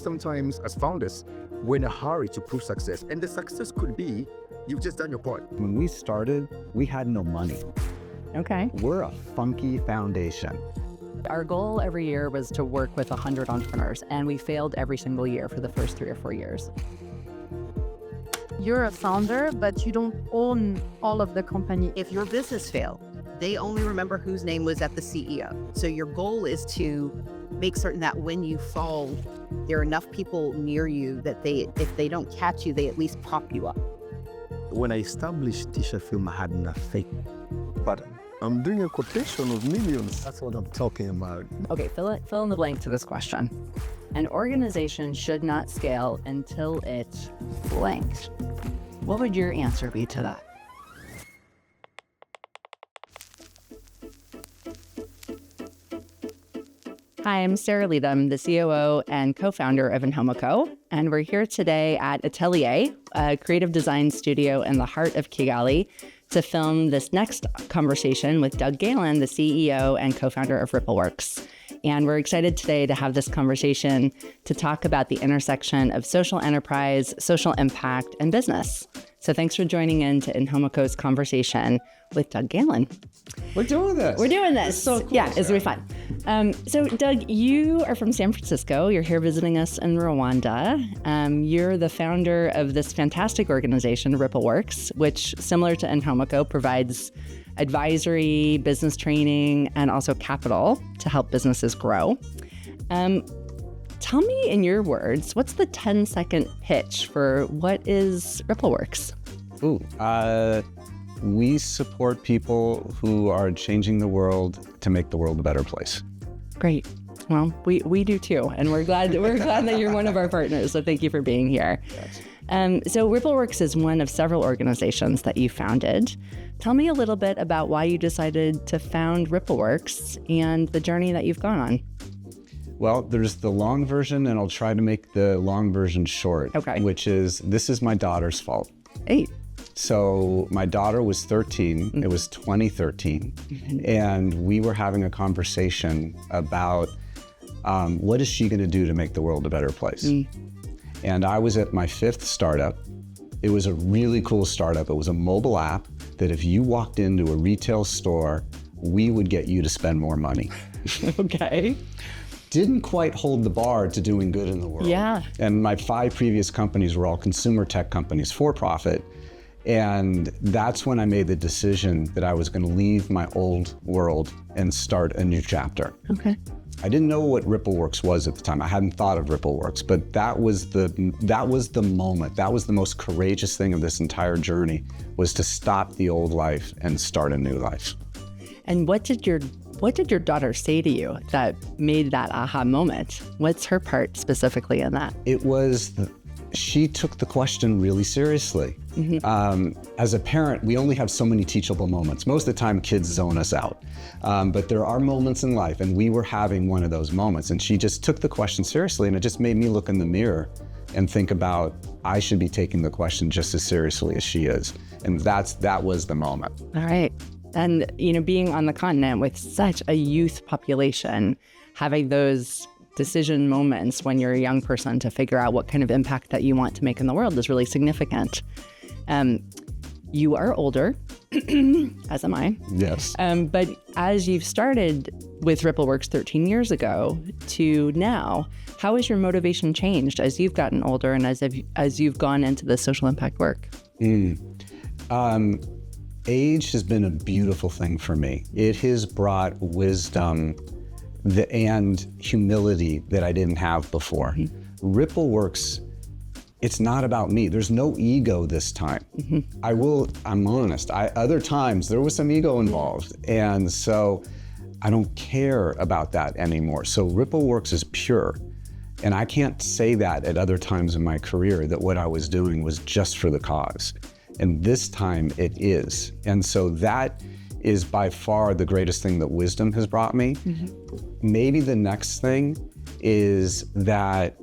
sometimes as founders, we're in a hurry to prove success. And the success could be you've just done your part. When we started, we had no money. Okay. We're a funky foundation. Our goal every year was to work with 100 entrepreneurs, and we failed every single year for the first 3 or 4 years. You're a founder, but you don't own all of the company. If your business failed, they only remember whose name was at the CEO. So your goal is to make certain that when you fall, there are enough people near you that if they don't catch you, they at least prop you up. When I established T-shirt Film, I had nothing. But I'm doing a quotation of millions. That's what I'm talking about. Okay, fill in the blank to this question. An organization should not scale until it blanks. What would your answer be to that? Hi, I'm Sara Leedom, the COO and co-founder of Inkomoko, and we're here today at Atelier, a creative design studio in the heart of Kigali, to film this next conversation with Doug Galen, the CEO and co-founder of Rippleworks. And we're excited today to have this conversation to talk about the intersection of social enterprise, social impact, and business. So thanks for joining in to Inkomoko's conversation with Doug Galen. We're doing this. It's so cool. Yeah, it's going to be fun. So Doug, you are from San Francisco. You're here visiting us in Rwanda. You're the founder of this fantastic organization, Rippleworks, which, similar to Inkomoko, provides advisory, business training, and also capital to help businesses grow. Tell me in your words, what's the 10-second pitch for what is Rippleworks? We support people who are changing the world to make the world a better place. Great. Well, we do too, and we're glad that you're one of our partners. So thank you for being here. Yes. So Rippleworks is one of several organizations that you founded. Tell me a little bit about why you decided to found Rippleworks and the journey that you've gone on. Well, there's the long version, and I'll try to make the long version short, okay. Which is, this is my daughter's fault. Hey. So my daughter was 13, It was 2013, and we were having a conversation about what is she gonna do to make the world a better place? And I was at my 5th startup. It was a really cool startup. It was a mobile app that if you walked into a retail store, we would get you to spend more money. Okay. Didn't quite hold the bar to doing good in the world. Yeah. And my 5 previous companies were all consumer tech companies, for profit. And that's when I made the decision that I was going to leave my old world and start a new chapter. Okay. I didn't know what Rippleworks was at the time. I hadn't thought of Rippleworks, but that was the moment. That was the most courageous thing of this entire journey, was to stop the old life and start a new life. And what did your daughter say to you that made that aha moment? What's her part specifically in that? She took the question really seriously. As a parent, we only have so many teachable moments. Most of the time, kids zone us out. But there are moments in life, and we were having one of those moments. And she just took the question seriously, and it just made me look in the mirror and think about, I should be taking the question just as seriously as she is. And that was the moment. All right. And, being on the continent with such a youth population, having those decision moments when you're a young person to figure out what kind of impact that you want to make in the world is really significant. You are older, as am I. Yes. But as you've started with Rippleworks 13 years ago to now, how has your motivation changed as you've gotten older and as you've gone into the social impact work? Age has been a beautiful thing for me. It has brought wisdom and humility that I didn't have before. Rippleworks, it's not about me. There's no ego this time. I'm honest. Other times there was some ego involved. And so I don't care about that anymore. So Rippleworks is pure. And I can't say that at other times in my career that what I was doing was just for the cause. And this time it is. And so that is by far the greatest thing that wisdom has brought me. Maybe the next thing is that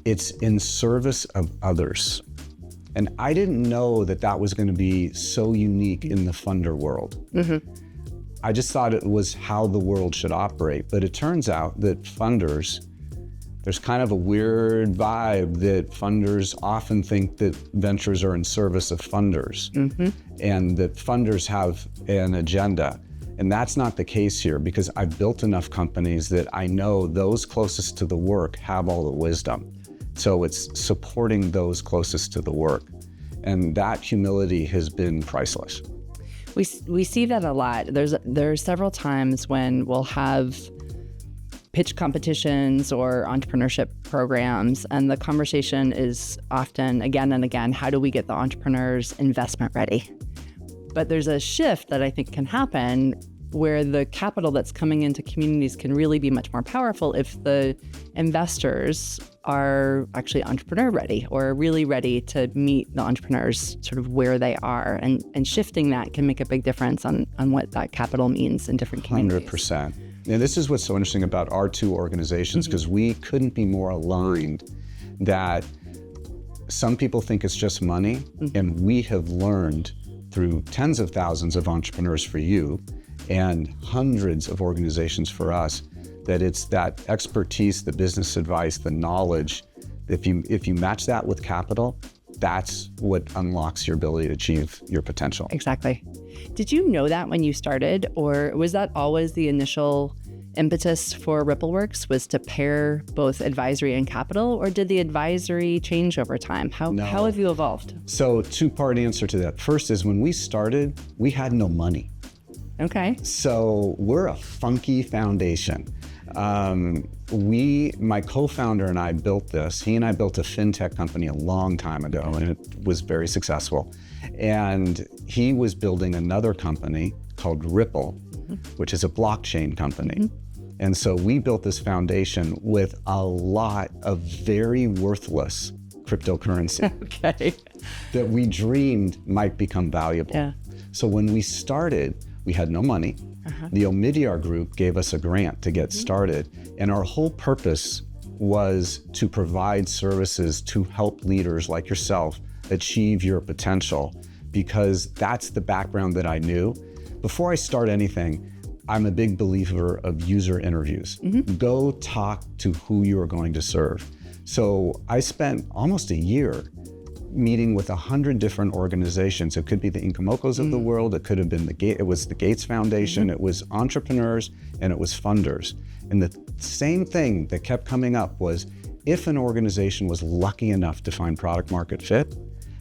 it's in service of others. And I didn't know that that was going to be so unique in the funder world. I just thought it was how the world should operate. But it turns out that funders There's kind of a weird vibe that funders often think that ventures are in service of funders, and that funders have an agenda. And that's not the case here, because I've built enough companies that I know those closest to the work have all the wisdom. So it's supporting those closest to the work. And that humility has been priceless. We see that a lot. There are several times when we'll have pitch competitions or entrepreneurship programs, and the conversation is often, again and again, how do we get the entrepreneurs investment ready? But there's a shift that I think can happen where the capital that's coming into communities can really be much more powerful if the investors are actually entrepreneur ready or really ready to meet the entrepreneurs sort of where they are, and shifting that can make a big difference on what that capital means in different communities. 100%. And this is what's so interesting about our two organizations, because we couldn't be more aligned that some people think it's just money, and we have learned through tens of thousands of entrepreneurs for you and hundreds of organizations for us that it's that expertise, the business advice, the knowledge. If you match that with capital, that's what unlocks your ability to achieve your potential. Exactly. Did you know that when you started, or was that always the initial impetus for Rippleworks, was to pair both advisory and capital, or did the advisory change over time? How have you evolved? So two-part answer to that. First is when we started, we had no money. Okay. So we're a funky foundation. My co-founder and I built this. He and I built a fintech company a long time ago, and it was very successful. And he was building another company called Ripple, which is a blockchain company. And so we built this foundation with a lot of very worthless cryptocurrency that we dreamed might become valuable. Yeah. So when we started, we had no money. The Omidyar Group gave us a grant to get started, and our whole purpose was to provide services to help leaders like yourself achieve your potential, because that's the background that I knew. Before I start anything, I'm a big believer of user interviews. Go talk to who you are going to serve. So I spent almost a year meeting with 100 different organizations. It could be the Inkomokos of the world. It could have been it was the Gates Foundation. It was entrepreneurs, and it was funders. And the same thing that kept coming up was, if an organization was lucky enough to find product market fit,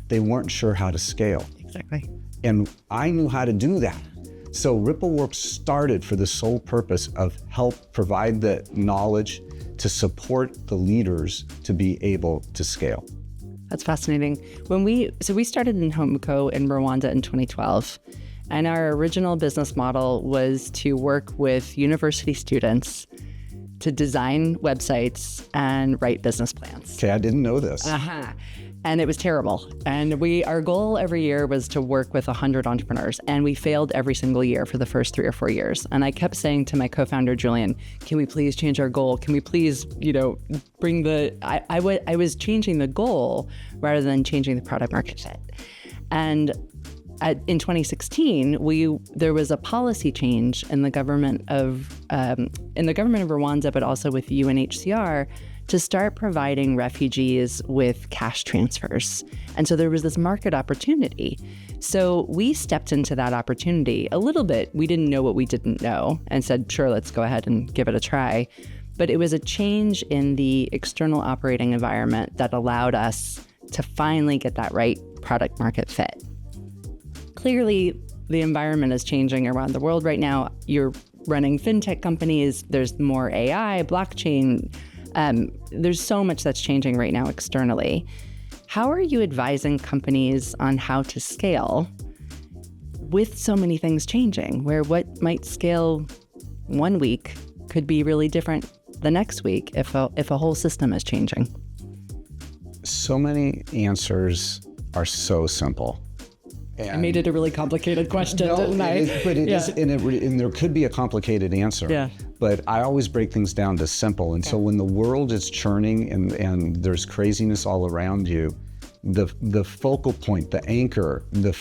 they weren't sure how to scale. Exactly. And I knew how to do that. So Rippleworks started for the sole purpose of help provide the knowledge to support the leaders to be able to scale. That's fascinating. We started Inkomoko in Rwanda in 2012, and our original business model was to work with university students to design websites and write business plans. Okay, I didn't know this. And it was terrible. And our goal every year was to work with 100 entrepreneurs, and we failed every single year for the first 3 or 4 years. And I kept saying to my co-founder, Julian, can we please change our goal? Can we please, bring I was changing the goal rather than changing the product market fit. And in 2016, there was a policy change in the government of Rwanda, but also with UNHCR, to start providing refugees with cash transfers. And so there was this market opportunity. So we stepped into that opportunity a little bit. We didn't know what we didn't know, and said, sure, let's go ahead and give it a try. But it was a change in the external operating environment that allowed us to finally get that right product market fit. Clearly, the environment is changing around the world right now. You're running fintech companies. There's more AI, blockchain. There's so much that's changing right now externally. How are you advising companies on how to scale with so many things changing, where what might scale one week could be really different the next week if a whole system is changing? So many answers are so simple. I made it a really complicated question, didn't I? And there could be a complicated answer. Yeah. But I always break things down to simple. And so when the world is churning and there's craziness all around you, the focal point, the anchor, the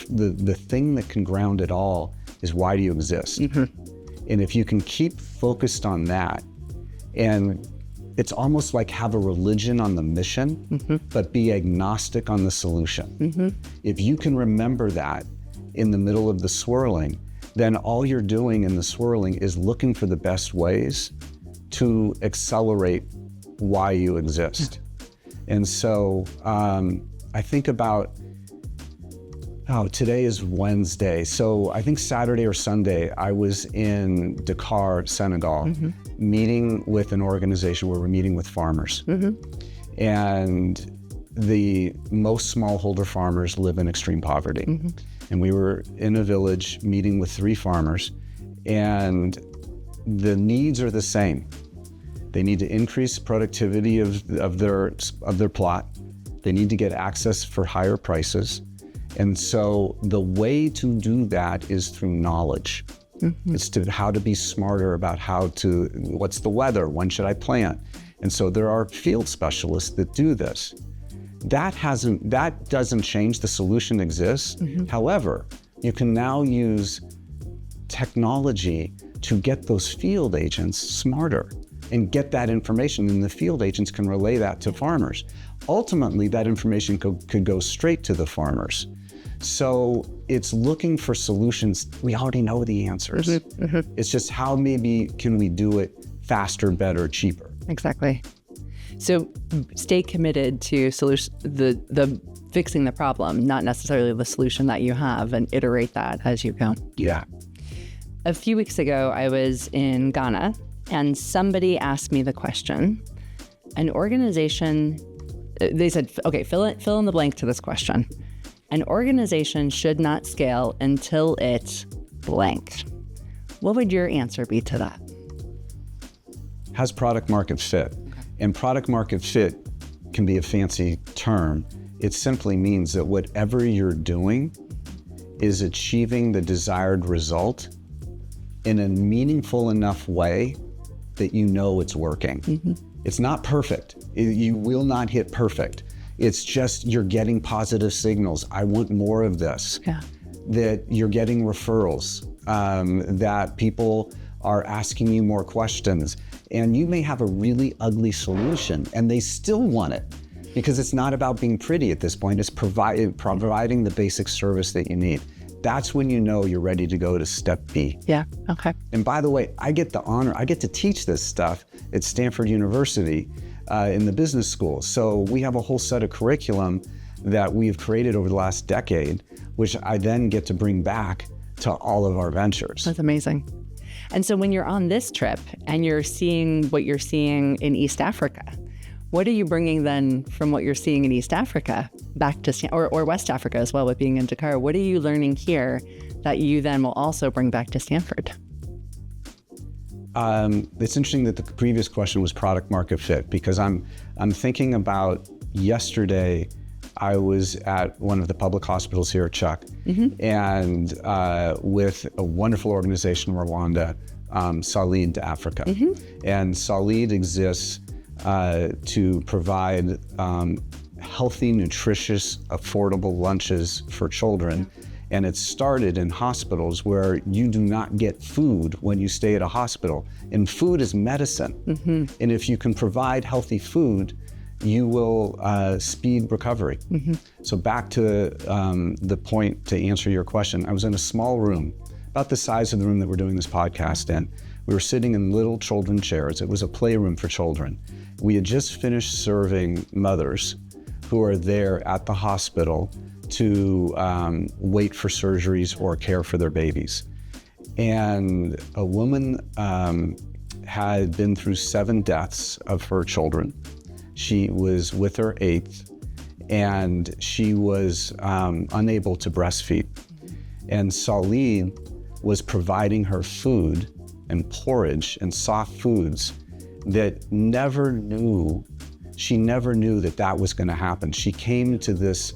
thing that can ground it all is, why do you exist? And if you can keep focused on that, and It's almost like have a religion on the mission, but be agnostic on the solution. If you can remember that in the middle of the swirling, then all you're doing in the swirling is looking for the best ways to accelerate why you exist. And so I think about, today is Wednesday. So I think Saturday or Sunday, I was in Dakar, Senegal, meeting with an organization where we're meeting with farmers. And the most smallholder farmers live in extreme poverty. And we were in a village meeting with 3 farmers, and the needs are the same. They need to increase productivity of their plot. They need to get access for higher prices. And so the way to do that is through knowledge. It's to how to be smarter about what's the weather, when should I plant? And so there are field specialists that do this. That doesn't change, the solution exists. However, you can now use technology to get those field agents smarter and get that information, and the field agents can relay that to farmers. Ultimately, that information could go straight to the farmers. So it's looking for solutions. We already know the answers. It's just how maybe can we do it faster, better, cheaper. Exactly. So stay committed to the fixing the problem, not necessarily the solution that you have, and iterate that as you go. Yeah. A few weeks ago, I was in Ghana, and somebody asked me the question, an organization, they said, okay, fill in the blank to this question. An organization should not scale until it blank. What would your answer be to that? Has product market fit. And product market fit can be a fancy term. It simply means that whatever you're doing is achieving the desired result in a meaningful enough way that you know it's working. It's not perfect. You will not hit perfect. It's just you're getting positive signals. I want more of this. That you're getting referrals, that people are asking you more questions. And you may have a really ugly solution and they still want it, because it's not about being pretty at this point. It's providing the basic service that you need. That's when you know you're ready to go to step B. Yeah, okay. And by the way, I get the honor, I get to teach this stuff at Stanford University in the business school. So we have a whole set of curriculum that we've created over the last decade, which I then get to bring back to all of our ventures. That's amazing. And so when you're on this trip and you're seeing what you're seeing in East Africa, what are you bringing then from what you're seeing in East Africa back to, or West Africa as well with being in Dakar? What are you learning here that you then will also bring back to Stanford? It's interesting that the previous question was product market fit, because I'm thinking about yesterday. I was at one of the public hospitals here at Chuck, and with a wonderful organization in Rwanda, Salid to Africa. And Salid exists to provide healthy, nutritious, affordable lunches for children. And it started in hospitals where you do not get food when you stay at a hospital. And food is medicine. And if you can provide healthy food, you will speed recovery. So back to the point to answer your question, I was in a small room, about the size of the room that we're doing this podcast in. We were sitting in little children chairs. It was a playroom for children. We had just finished serving mothers who are there at the hospital to wait for surgeries or care for their babies. And a woman had been through 7 deaths of her children. She was with her 8th, and she was unable to breastfeed. And Salid was providing her food and porridge and soft foods that she never knew that that was gonna happen. She came to this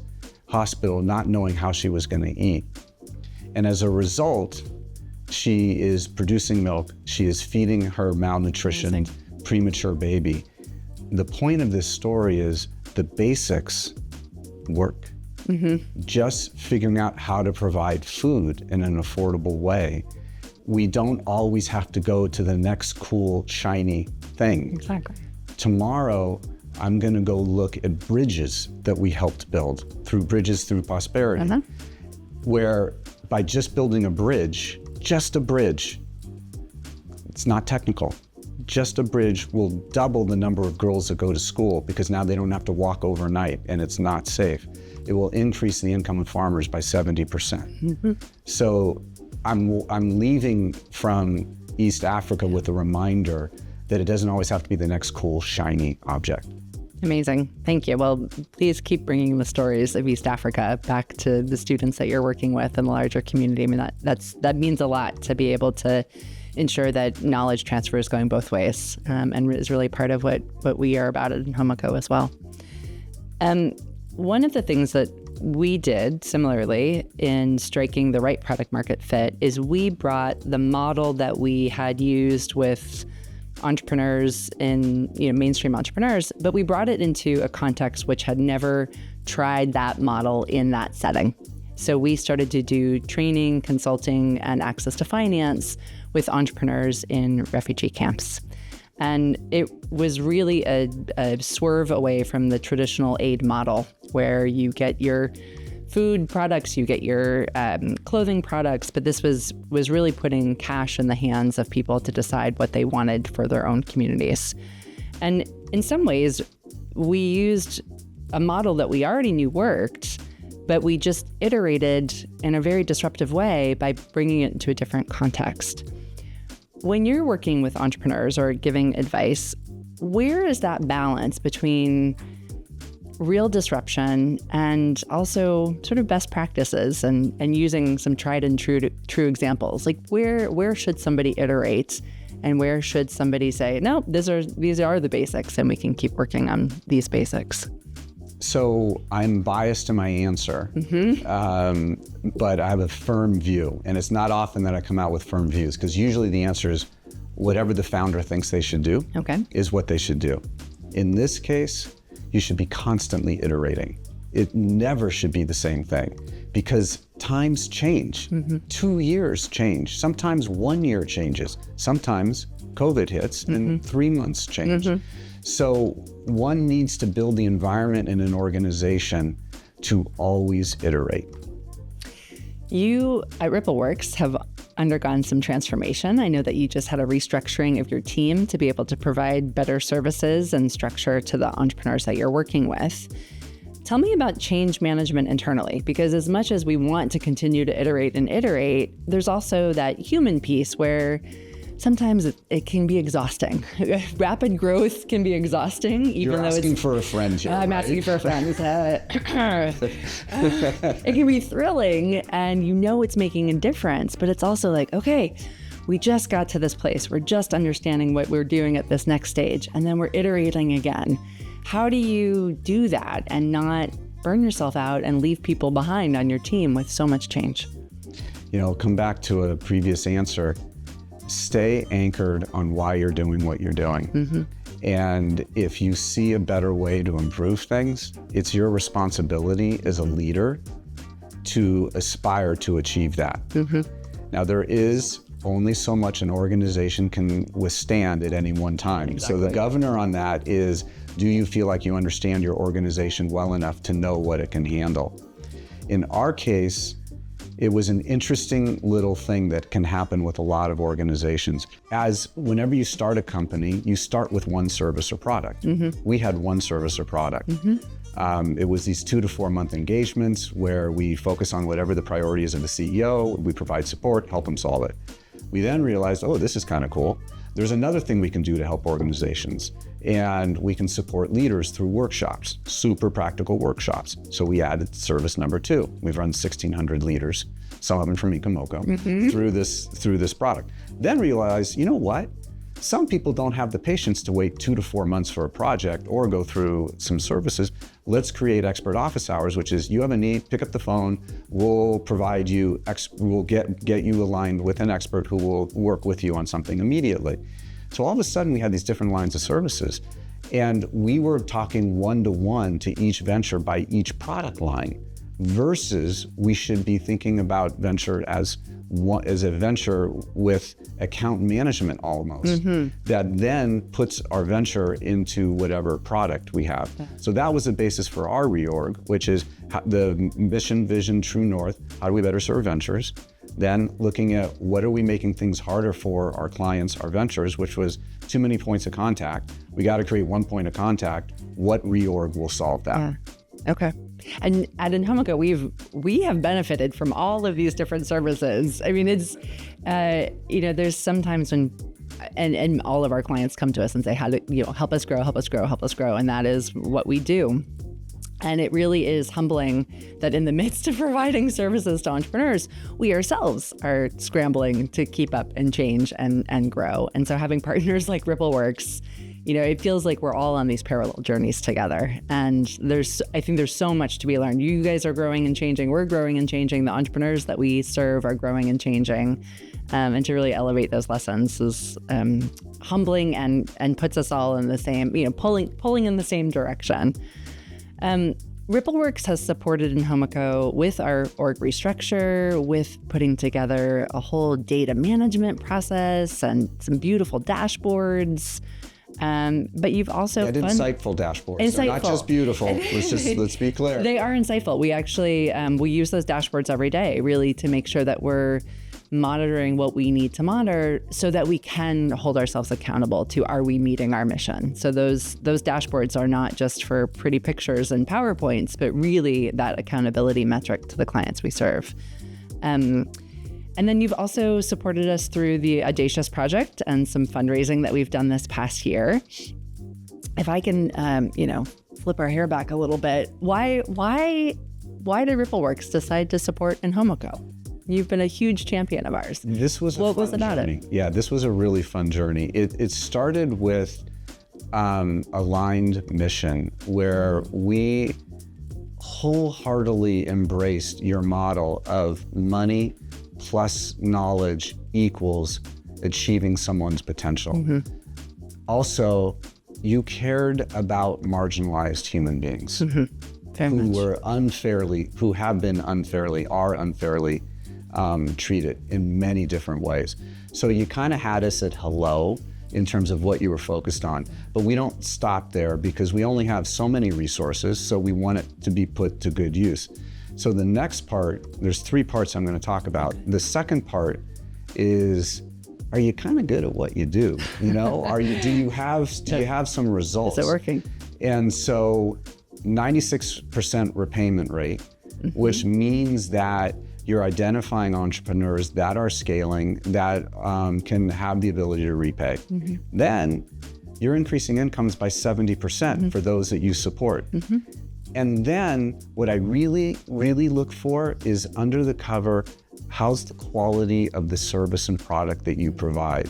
hospital not knowing how she was gonna eat. And as a result, she is producing milk, she is feeding her malnutrition, premature baby. The point of this story is the basics work. Just figuring out how to provide food in an affordable way. We don't always have to go to the next cool, shiny thing Tomorrow, I'm going to go look at bridges that we helped build through Bridges Through Prosperity, where by just building a bridge, just a bridge, it's not technical, just a bridge will double the number of girls that go to school because now they don't have to walk overnight and it's not safe. It will increase the income of farmers by 70%. So I'm leaving from East Africa with a reminder that it doesn't always have to be the next cool, shiny object. Amazing. Thank you. Well, please keep bringing the stories of East Africa back to the students that you're working with and the larger community. I mean, that means a lot to be able to ensure that knowledge transfer is going both ways, and is really part of what we are about at Inkomoko as well. One of the things that we did similarly in striking the right product market fit is we brought the model that we had used with entrepreneurs in, mainstream entrepreneurs, but we brought it into a context which had never tried that model in that setting. So we started to do training, consulting, and access to finance with entrepreneurs in refugee camps. And it was really a swerve away from the traditional aid model where you get your food products, you get your clothing products, but this was really putting cash in the hands of people to decide what they wanted for their own communities. And in some ways, we used a model that we already knew worked, but we just iterated in a very disruptive way by bringing it into a different context. When you're working with entrepreneurs or giving advice, where is that balance between real disruption and also sort of best practices and using some tried and true examples? Like where should somebody iterate and where should somebody say, no, these are the basics and we can keep working on these basics? So I'm biased in my answer, but I have a firm view. And it's not often that I come out with firm views because usually the answer is whatever the founder thinks they should do is what they should do. In this case, you should be constantly iterating. It never should be the same thing because times change. 2 years change. Sometimes 1 year changes. Sometimes COVID hits and 3 months change. So one needs to build the environment in an organization to always iterate. You at Rippleworks have undergone some transformation. I know that you just had a restructuring of your team to be able to provide better services and structure to the entrepreneurs that you're working with. Tell me about change management internally, because as much as we want to continue to iterate, there's also that human piece where sometimes it can be exhausting. Rapid growth can be exhausting, even though it's... You're asking for a friend here, I'm asking for a friend. It can be thrilling, and it's making a difference, but it's also like, okay, we just got to this place. We're just understanding what we're doing at this next stage, and then we're iterating again. How do you do that and not burn yourself out and leave people behind on your team with so much change? Come back to a previous answer. Stay anchored on why you're doing what you're doing. And if you see a better way to improve things, it's your responsibility as a leader to aspire to achieve that. Now, there is only so much an organization can withstand at any one time. So the governor on that is, do you feel like you understand your organization well enough to know what it can handle? In our case, it was an interesting little thing that can happen with a lot of organizations. As whenever you start a company, you start with one service or product. We had one service or product. It was these 2 to 4 month engagements where we focus on whatever the priority is of the CEO, we provide support, help them solve it. We then realized, oh, this is kind of cool. There's another thing we can do to help organizations, and we can support leaders through workshops, super practical workshops. So we added service number 2. We've run 1,600 leaders, some of them from Inkomoko, through this product. Then realized, you know what? Some people don't have the patience to wait 2 to 4 months for a project or go through some services. Let's create expert office hours, which is you have a need, pick up the phone, we'll provide you, we'll get you aligned with an expert who will work with you on something immediately. So all of a sudden we had these different lines of services, and we were talking one-to-one to each venture by each product line versus we should be thinking about venture as a venture with account management almost, that then puts our venture into whatever product we have. So that was the basis for our reorg, which is the mission, vision, true north. How do we better serve ventures? Then looking at what are we making things harder for our clients, our ventures, which was too many points of contact. We got to create one point of contact. What reorg will solve that? Yeah. Okay. And at Inkomoko, we have benefited from all of these different services. I mean, it's, there's sometimes when, and all of our clients come to us and say, how to, help us grow, help us grow, help us grow. And that is what we do. And it really is humbling that in the midst of providing services to entrepreneurs, we ourselves are scrambling to keep up and change and grow. And so having partners like Rippleworks, it feels like we're all on these parallel journeys together. And I think there's so much to be learned. You guys are growing and changing. We're growing and changing. The entrepreneurs that we serve are growing and changing. And to really elevate those lessons is humbling and puts us all in the same, pulling in the same direction. Rippleworks has supported Inkomoko with our org restructure, with putting together a whole data management process and some beautiful dashboards. But you've also insightful dashboards. They're not just beautiful. Let's be clear. They are insightful. We actually we use those dashboards every day, really, to make sure that we're monitoring what we need to monitor so that we can hold ourselves accountable to, are we meeting our mission? So those dashboards are not just for pretty pictures and PowerPoints, but really that accountability metric to the clients we serve. And then you've also supported us through the Audacious project and some fundraising that we've done this past year. If I can, flip our hair back a little bit, why did Rippleworks decide to support Inkomoko? You've been a huge champion of ours. This was what was about journey. it? Yeah, this was a really fun journey. It started with aligned mission where we wholeheartedly embraced your model of money plus knowledge equals achieving someone's potential. Mm-hmm. Also, you cared about marginalized human beings who have been unfairly, are unfairly treated in many different ways. So you kind of had us at hello in terms of what you were focused on, but we don't stop there because we only have so many resources, so we want it to be put to good use. So the next part, there's 3 parts I'm going to talk about. The second part is, are you kind of good at what you do? Do you have some results? Is it working? And so 96% repayment rate, which means that you're identifying entrepreneurs that are scaling, that can have the ability to repay. Mm-hmm. Then you're increasing incomes by 70% for those that you support. Mm-hmm. And then what I really, really look for is under the cover, how's the quality of the service and product that you provide?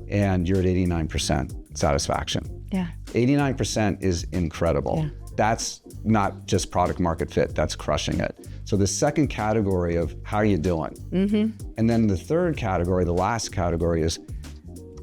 And you're at 89% satisfaction. Yeah. 89% is incredible. Yeah. That's not just product market fit, that's crushing it. So the second category of how are you doing? Mm-hmm. And then the third category, the last category is,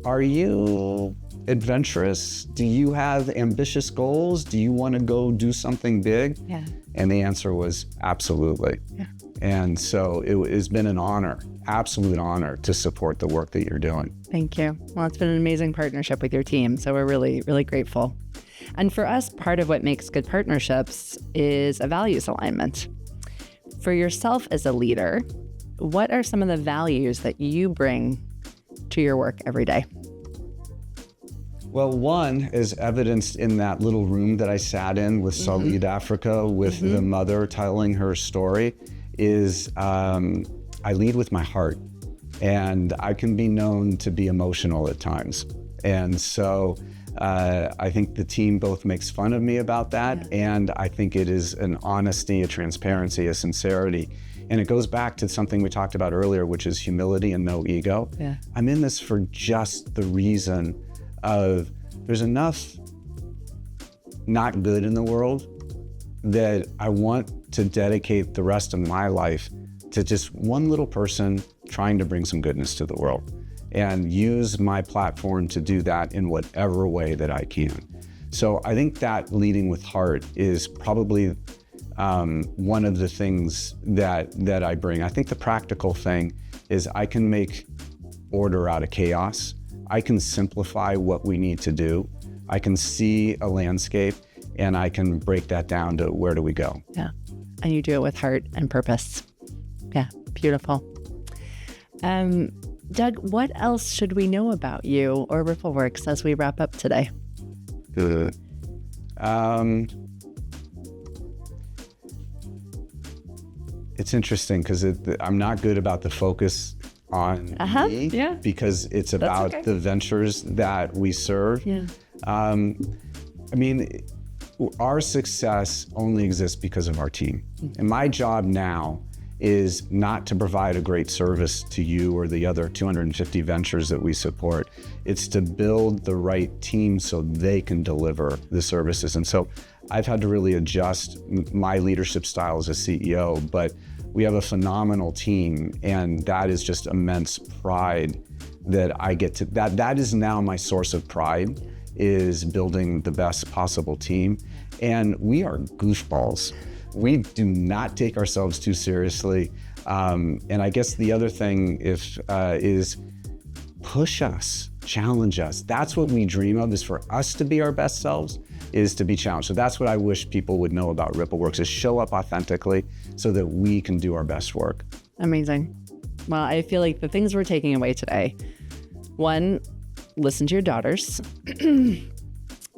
are you adventurous? Do you have ambitious goals? Do you want to go do something big? Yeah. And the answer was absolutely. Yeah. And so it has been an honor, absolute honor to support the work that you're doing. Thank you. Well, it's been an amazing partnership with your team. So we're really, really grateful. And for us, part of what makes good partnerships is a values alignment. For yourself as a leader, what are some of the values that you bring to your work every day? Well, one is evidenced in that little room that I sat in with South Africa with the mother telling her story is I lead with my heart, and I can be known to be emotional at times. And so I think the team both makes fun of me about that, and I think it is an honesty, a transparency, a sincerity. And it goes back to something we talked about earlier, which is humility and no ego. Yeah. I'm in this for just the reason of there's enough not good in the world that I want to dedicate the rest of my life to just one little person trying to bring some goodness to the world and use my platform to do that in whatever way that I can. So I think that leading with heart is probably one of the things that I bring. I think the practical thing is I can make order out of chaos. I can simplify what we need to do. I can see a landscape and I can break that down to where do we go. Yeah. And you do it with heart and purpose. Yeah. Beautiful. Doug, what else should we know about you or Rippleworks as we wrap up today? It's interesting because I'm not good about the focus on me because it's about the ventures that we serve. Yeah. I mean, our success only exists because of our team. And my job now is not to provide a great service to you or the other 250 ventures that we support. It's to build the right team so they can deliver the services. And so I've had to really adjust my leadership style as a CEO, but we have a phenomenal team, and that is just immense pride that I get to, that is now my source of pride, is building the best possible team. And we are goofballs. We do not take ourselves too seriously. And I guess the other thing is push us, challenge us. That's what we dream of, is for us to be our best selves, is to be challenged. So that's what I wish people would know about Rippleworks, is show up authentically so that we can do our best work. Amazing. Well, I feel like the things we're taking away today, one, listen to your daughters.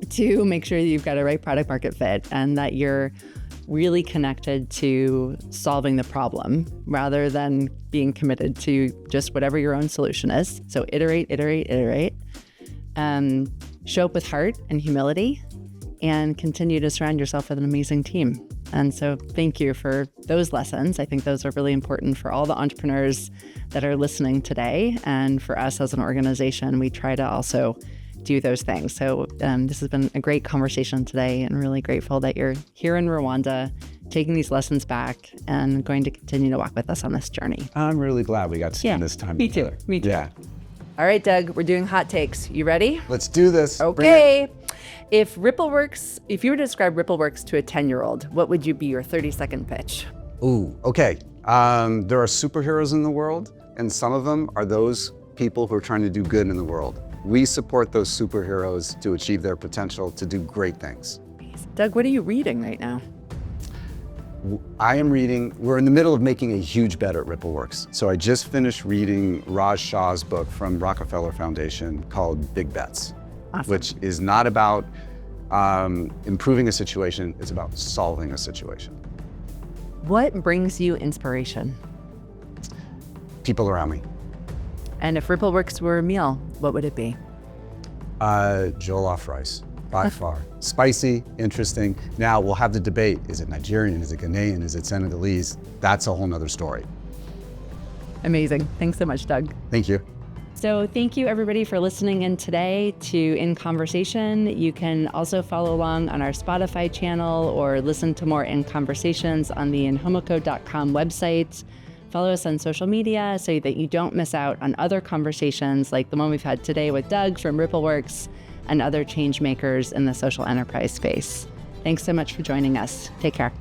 Two, make sure that you've got a right product market fit and that you're really connected to solving the problem rather than being committed to just whatever your own solution is. So iterate. Show up with heart and humility and continue to surround yourself with an amazing team. And so thank you for those lessons. I think those are really important for all the entrepreneurs that are listening today. And for us as an organization, we try to also do those things. So this has been a great conversation today, and really grateful that you're here in Rwanda, taking these lessons back and going to continue to walk with us on this journey. I'm really glad we got to spend this time together. Me too. Yeah. All right, Doug, we're doing hot takes. You ready? Let's do this. Okay. If you were to describe Rippleworks to a 10-year-old, what would you be your 30-second pitch? Ooh, okay. There are superheroes in the world, and some of them are those people who are trying to do good in the world. We support those superheroes to achieve their potential to do great things. Doug, what are you reading right now? I am reading, we're in the middle of making a huge bet at Rippleworks. So I just finished reading Raj Shah's book from Rockefeller Foundation called Big Bets, which is not about improving a situation, it's about solving a situation. What brings you inspiration? People around me. And if Rippleworks were a meal, what would it be? Jollof rice, by far. Spicy, interesting. Now we'll have the debate. Is it Nigerian? Is it Ghanaian? Is it Senegalese? That's a whole nother story. Amazing. Thanks so much, Doug. Thank you. So thank you everybody for listening in today to In Conversation. You can also follow along on our Spotify channel or listen to more In Conversations on the Inkomoko.com website. Follow us on social media so that you don't miss out on other conversations like the one we've had today with Doug from Rippleworks and other change makers in the social enterprise space. Thanks so much for joining us. Take care.